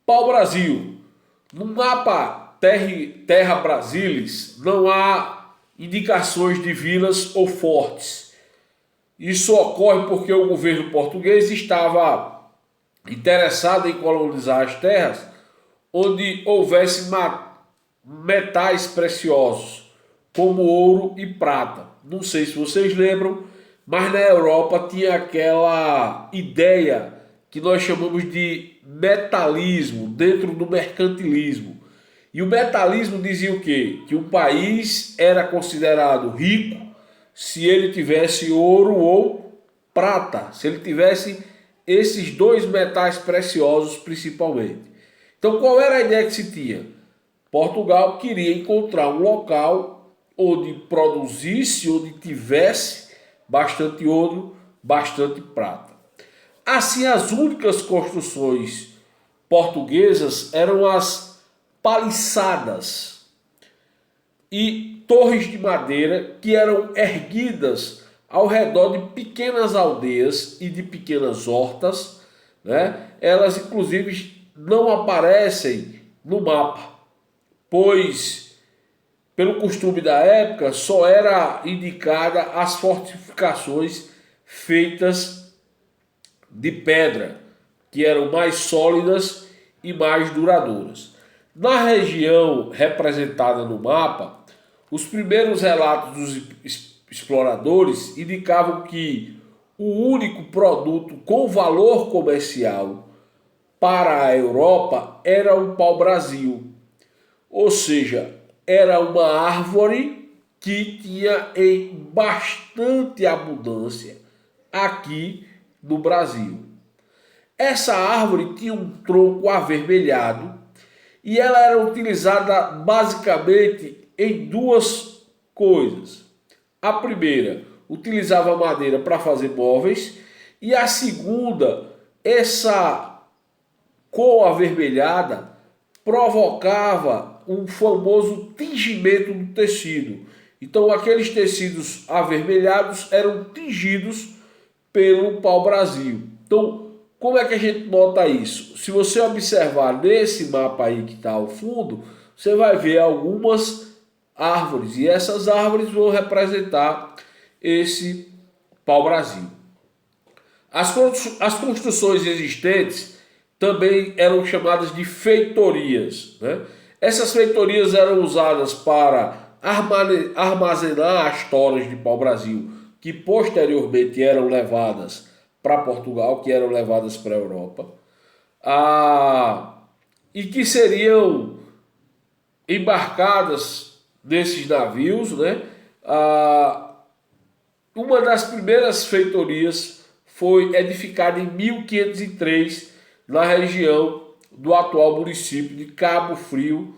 Pau-Brasil. No mapa Terra Brasilis não há indicações de vilas ou fortes. Isso ocorre porque o governo português estava interessado em colonizar as terras onde houvesse metais preciosos, como ouro e prata. Não sei se vocês lembram, mas na Europa tinha aquela ideia que nós chamamos de metalismo, dentro do mercantilismo. E o metalismo dizia o quê? Que um país era considerado rico se ele tivesse ouro ou prata, se ele tivesse esses dois metais preciosos principalmente. Então qual era a ideia que se tinha? Portugal queria encontrar um local onde produzisse, onde tivesse bastante ouro, bastante prata. Assim, as únicas construções portuguesas eram as paliçadas e torres de madeira que eram erguidas ao redor de pequenas aldeias e de pequenas hortas, né? Elas, inclusive, não aparecem no mapa, pois, pelo costume da época, só era indicada as fortificações feitas de pedra, que eram mais sólidas e mais duradouras. Na região representada no mapa, os primeiros relatos dos exploradores indicavam que o único produto com valor comercial para a Europa era o pau-brasil, ou seja, era uma árvore que tinha em bastante abundância aqui no Brasil. Essa árvore tinha um tronco avermelhado e ela era utilizada basicamente em duas coisas. A primeira, utilizava madeira para fazer móveis, e a segunda, essa cor avermelhada provocava um famoso tingimento do tecido. Então aqueles tecidos avermelhados eram tingidos pelo pau-brasil. Então, como é que a gente nota isso? Se você observar nesse mapa aí que está ao fundo, você vai ver algumas árvores, e essas árvores vão representar esse pau-brasil. As construções existentes também eram chamadas de feitorias, né? Essas feitorias eram usadas para armazenar as toras de pau-brasil, que posteriormente eram levadas para Portugal, que eram levadas para a Europa, e que seriam embarcadas nesses navios, né? Uma das primeiras feitorias foi edificada em 1503 na região do atual município de Cabo Frio,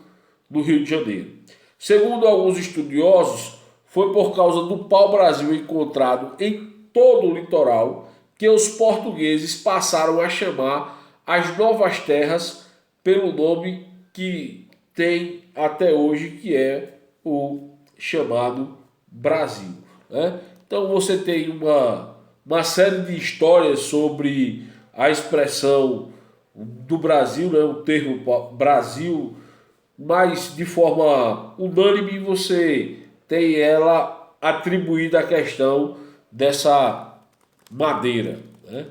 no Rio de Janeiro. Segundo alguns estudiosos, foi por causa do pau-brasil encontrado em todo o litoral que os portugueses passaram a chamar as novas terras pelo nome que tem até hoje, que é o chamado Brasil, né? Então você tem uma série de histórias sobre a expressão do Brasil, né? O termo Brasil, mas de forma unânime você tem ela atribuída à questão dessa madeira, né?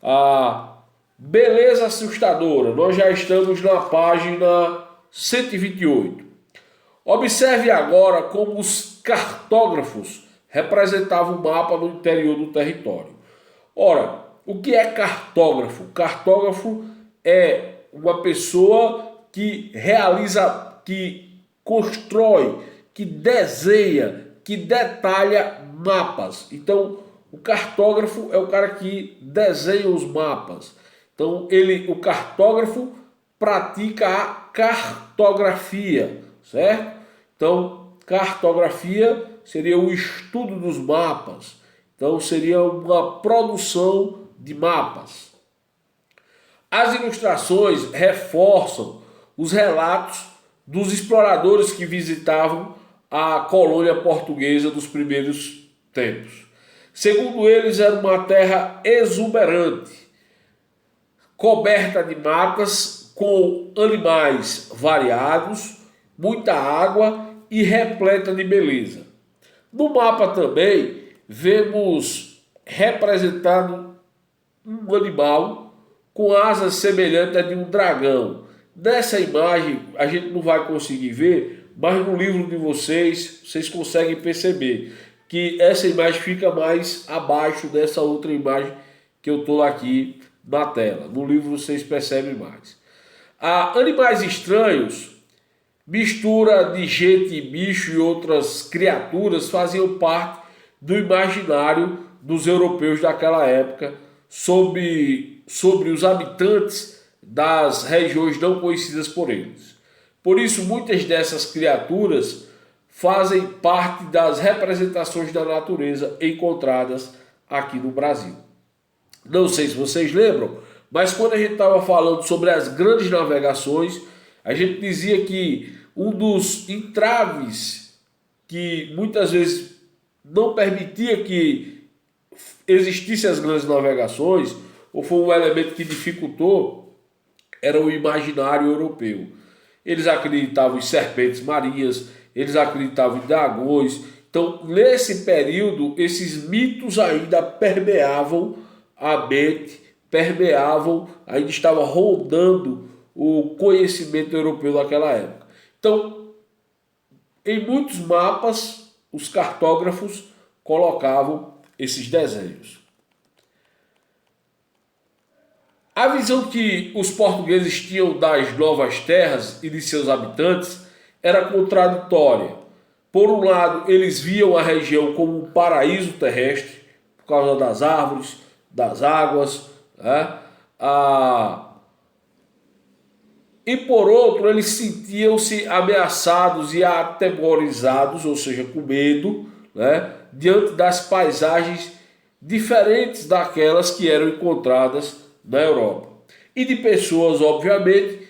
A beleza assustadora, nós já estamos na página 128. Observe agora como os cartógrafos representavam o mapa no interior do território. Ora, o que é cartógrafo? Cartógrafo é uma pessoa que realiza, que constrói, que desenha, que detalha mapas. Então, o cartógrafo é o cara que desenha os mapas. Então, o cartógrafo pratica a cartografia, certo? Então, cartografia seria o estudo dos mapas. Então, seria uma produção de mapas. As ilustrações reforçam os relatos dos exploradores que visitavam a colônia portuguesa dos primeiros tempos. Segundo eles, era uma terra exuberante, coberta de matas com animais variados, muita água e repleta de beleza. No mapa também vemos representado um animal com asas semelhantes a de um dragão. Nessa imagem a gente não vai conseguir ver, mas no livro de vocês conseguem perceber que essa imagem fica mais abaixo dessa outra imagem que eu estou aqui na tela. No livro vocês percebem mais. Animais estranhos, mistura de gente, bicho e outras criaturas faziam parte do imaginário dos europeus daquela época sobre os habitantes das regiões não conhecidas por eles. Por isso, muitas dessas criaturas fazem parte das representações da natureza encontradas aqui no Brasil. Não sei se vocês lembram, mas quando a gente estava falando sobre as grandes navegações, a gente dizia que um dos entraves que muitas vezes não permitia que existissem as grandes navegações, ou foi um elemento que dificultou, era o imaginário europeu. Eles acreditavam em serpentes marinhas, eles acreditavam em dragões. Então, nesse período, esses mitos ainda permeavam a mente, ainda estava rondando o conhecimento europeu daquela época. Então, em muitos mapas, os cartógrafos colocavam esses desenhos. A visão que os portugueses tinham das novas terras e de seus habitantes era contraditória. Por um lado, eles viam a região como um paraíso terrestre, por causa das árvores, das águas, né? E por outro, eles sentiam-se ameaçados e atemorizados, ou seja, com medo, né? Diante das paisagens diferentes daquelas que eram encontradas na Europa. E de pessoas, obviamente,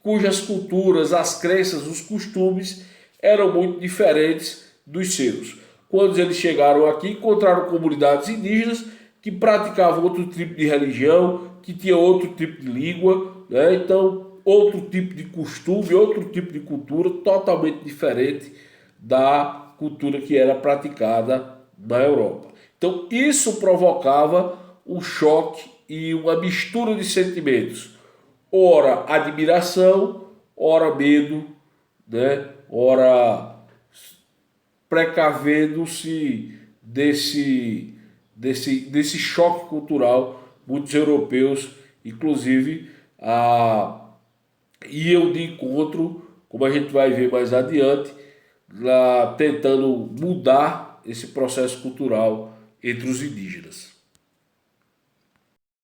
cujas culturas, as crenças, os costumes eram muito diferentes dos seus. Quando eles chegaram aqui, encontraram comunidades indígenas que praticavam outro tipo de religião, que tinham outro tipo de língua, né? Então, outro tipo de costume, outro tipo de cultura totalmente diferente da cultura que era praticada na Europa. Então, isso provocava um choque e uma mistura de sentimentos. Ora admiração, ora medo, né? Ora precavendo-se desse choque cultural. Muitos europeus, inclusive, iam de encontro, como a gente vai ver mais adiante, tentando mudar esse processo cultural entre os indígenas.